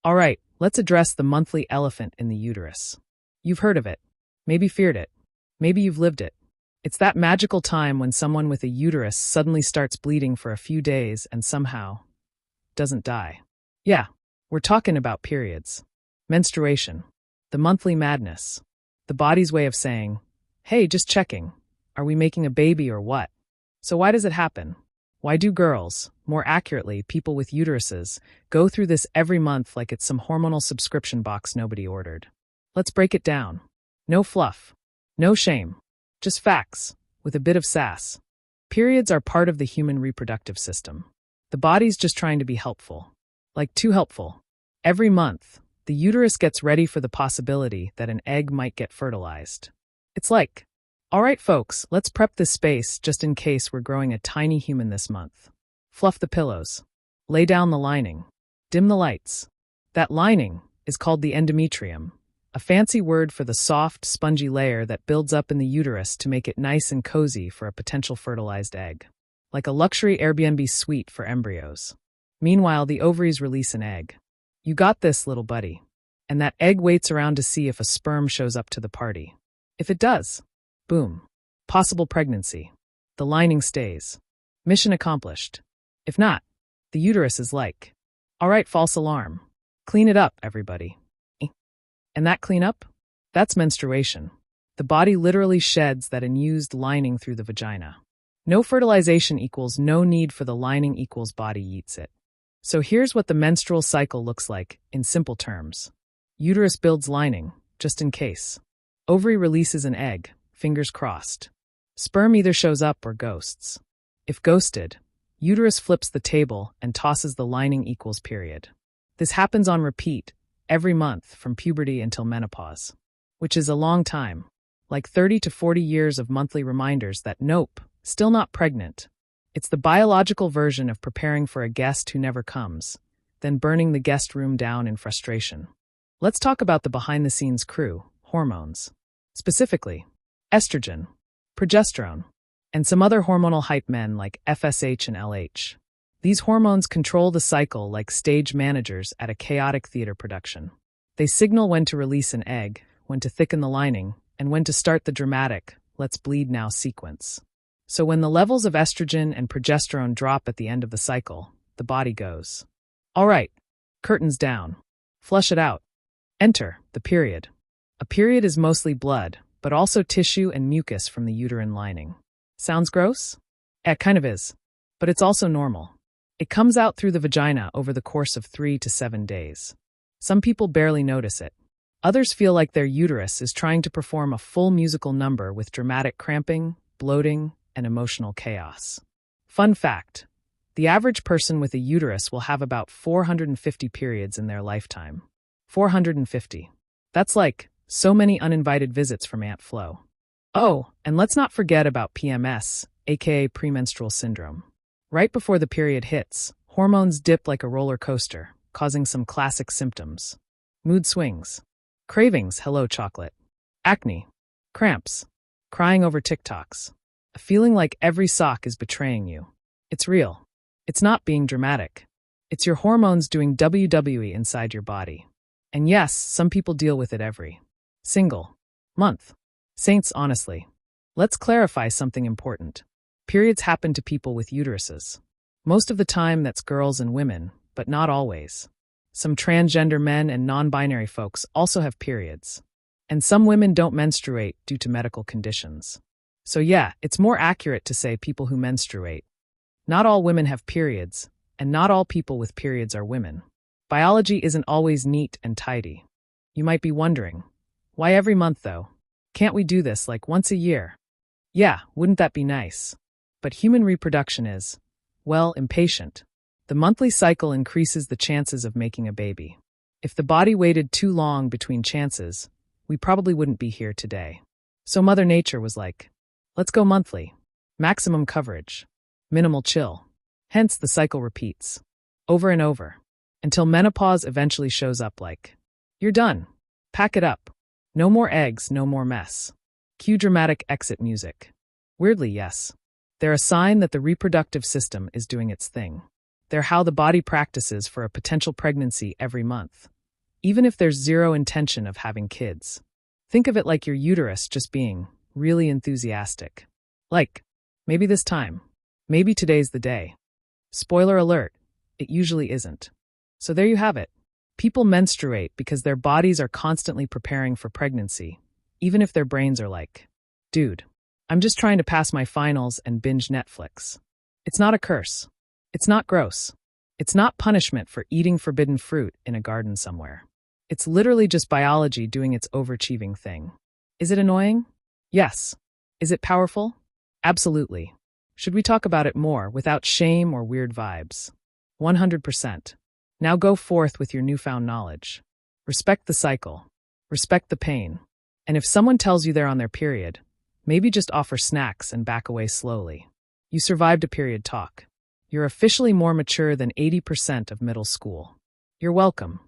All right, let's address the monthly elephant in the uterus. You've heard of it, maybe feared it, maybe you've lived it. It's that magical time when someone with a uterus suddenly starts bleeding for a few days and somehow doesn't die. Yeah, we're talking about periods. Menstruation. The monthly madness. The body's way of saying, hey, just checking. Are we making a baby or what? So why does it happen? Why do girls, more accurately, people with uteruses, go through this every month like it's some hormonal subscription box nobody ordered? Let's break it down. No fluff. No shame. Just facts, with a bit of sass. Periods are part of the human reproductive system. The body's just trying to be helpful. Like too helpful. Every month, the uterus gets ready for the possibility that an egg might get fertilized. It's like, all right, folks, let's prep this space just in case we're growing a tiny human this month. Fluff the pillows. Lay down the lining. Dim the lights. That lining is called the endometrium, a fancy word for the soft, spongy layer that builds up in the uterus to make it nice and cozy for a potential fertilized egg. Like a luxury Airbnb suite for embryos. Meanwhile, the ovaries release an egg. You got this, little buddy. And that egg waits around to see if a sperm shows up to the party. If it does, boom. Possible pregnancy. The lining stays. Mission accomplished. If not, the uterus is like, all right, false alarm. Clean it up, everybody. And that cleanup? That's menstruation. The body literally sheds that unused lining through the vagina. No fertilization equals no need for the lining equals body eats it. So here's what the menstrual cycle looks like in simple terms. Uterus builds lining, just in case. Ovary releases an egg, fingers crossed. Sperm either shows up or ghosts. If ghosted, uterus flips the table and tosses the lining equals period. This happens on repeat, every month from puberty until menopause, which is a long time, like 30 to 40 years of monthly reminders that nope, still not pregnant. It's the biological version of preparing for a guest who never comes, then burning the guest room down in frustration. Let's talk about the behind-the-scenes crew, hormones. Specifically, estrogen, progesterone, and some other hormonal hype men like FSH and LH. These hormones control the cycle like stage managers at a chaotic theater production. They signal when to release an egg, when to thicken the lining, and when to start the dramatic, let's bleed now sequence. So when the levels of estrogen and progesterone drop at the end of the cycle, the body goes, all right, curtains down. Flush it out. Enter the period. A period is mostly blood, but also tissue and mucus from the uterine lining. Sounds gross? It kind of is. But it's also normal. It comes out through the vagina over the course of 3 to 7 days. Some people barely notice it. Others feel like their uterus is trying to perform a full musical number with dramatic cramping, bloating, and emotional chaos. Fun fact, the average person with a uterus will have about 450 periods in their lifetime. 450. That's like so many uninvited visits from Aunt Flo. Oh, and let's not forget about PMS, aka premenstrual syndrome. Right before the period hits, hormones dip like a roller coaster, causing some classic symptoms. Mood swings. Cravings, hello chocolate. Acne. Cramps. Crying over TikToks. A feeling like every sock is betraying you. It's real. It's not being dramatic. It's your hormones doing WWE inside your body. And yes, some people deal with it every single month. Saints, honestly. Let's clarify something important. Periods happen to people with uteruses. Most of the time, that's girls and women, but not always. Some transgender men and non-binary folks also have periods. And some women don't menstruate due to medical conditions. So yeah, it's more accurate to say people who menstruate. Not all women have periods, and not all people with periods are women. Biology isn't always neat and tidy. You might be wondering, why every month though? Can't we do this like once a year? Yeah, wouldn't that be nice? But human reproduction is, well, impatient. The monthly cycle increases the chances of making a baby. If the body waited too long between chances, we probably wouldn't be here today. So Mother Nature was like, let's go monthly. Maximum coverage. Minimal chill. Hence the cycle repeats. Over and over. Until menopause eventually shows up like, you're done. Pack it up. No more eggs, no more mess. Cue dramatic exit music. Weirdly, yes. They're a sign that the reproductive system is doing its thing. They're how the body practices for a potential pregnancy every month. even if there's zero intention of having kids. Think of it like your uterus just being really enthusiastic. Like, maybe this time. Maybe today's the day. Spoiler alert, it usually isn't. So there you have it. People menstruate because their bodies are constantly preparing for pregnancy, even if their brains are like, dude, I'm just trying to pass my finals and binge Netflix. It's not a curse. It's not gross. It's not punishment for eating forbidden fruit in a garden somewhere. It's literally just biology doing its overachieving thing. Is it annoying? Yes. Is it powerful? Absolutely. Should we talk about it more without shame or weird vibes? 100%. Now go forth with your newfound knowledge. Respect the cycle. Respect the pain. And if someone tells you they're on their period, maybe just offer snacks and back away slowly. You survived a period talk. You're officially more mature than 80% of middle school. You're welcome.